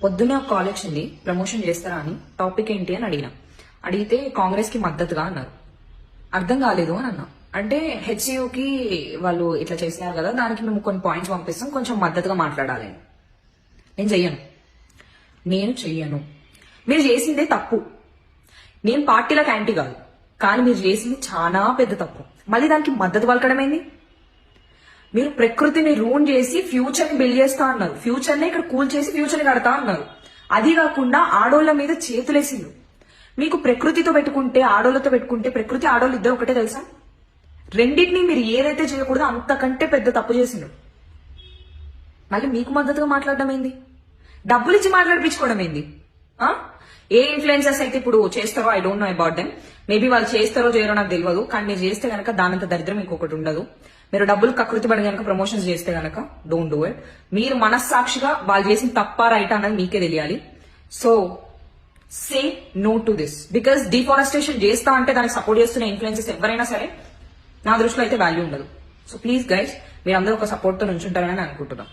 పొద్దున్నే ఒక కాల్ వచ్చింది, ప్రమోషన్ చేస్తారా అని. టాపిక్ ఏంటి అని అడిగితే కాంగ్రెస్ కి మద్దతుగా అన్నారు. అర్థం కాలేదు అని అన్నా. అంటే హెచ్సియుకి వాళ్ళు ఇట్లా చేసినారు కదా, దానికి మేము కొన్ని పాయింట్స్ పంపిస్తాం, కొంచెం మద్దతుగా మాట్లాడాలి. నేను చెయ్యను. మీరు చేసిందే తప్పు. నేను పార్టీలకు యాంటీ కాదు, కానీ మీరు చేసింది చాలా పెద్ద తప్పు. మళ్ళీ దానికి మద్దతు పలకడమేంది? మీరు ప్రకృతిని రూన్ చేసి ఫ్యూచర్ ని బిల్డ్ చేస్తా అన్నారు. ఫ్యూచర్ ని ఇక్కడ కూల్ చేసి ఫ్యూచర్ ని కడతా అన్నారు. అది కాకుండా ఆడోళ్ల మీద చేతులేసిండు. మీకు ప్రకృతితో పెట్టుకుంటే, ఆడోళ్లతో పెట్టుకుంటే, ప్రకృతి ఆడోళ్ళు ఇద్దరు ఒకటే తెలుసా? రెండింటినీ మీరు ఏదైతే చేయకూడదో అంతకంటే పెద్ద తప్పు చేసిండు. మళ్ళీ మీకు మద్దతుగా మాట్లాడడం ఏంది? డబ్బులు ఇచ్చి మాట్లాడిపించుకోవడం ఏంది? ఏ ఇన్ఫ్లుయెన్సర్స్ అయితే ఇప్పుడు చేస్తారో, I don't know about them. Maybe వాళ్ళు చేస్తారో చేయరో నాకు తెలియదు, కానీ మీరు చేస్తే కనుక దానంత దరిద్రం ఇంకొకటి ఉండదు. మీరు డబ్బులు కకృతి పడి కనుక ప్రమోషన్స్ చేస్తే కనుక డోంట్ డూ ఇట్. మీరు మనస్సాక్షిగా వాళ్ళు చేసిన తప్ప రైట్ అన్నది మీకే తెలియాలి. So say no to this. Because deforestation చేస్తా అంటే దానికి సపోర్ట్ చేస్తున్న ఇన్ఫ్లుయెన్సెస్ ఎవరైనా సరే నా దృష్టిలో అయితే వాల్యూ ఉండదు. సో ప్లీజ్ గైస్, మీరు అందరూ ఒక సపోర్ట్ తో నుంచుంటారని అనుకుంటున్నాను.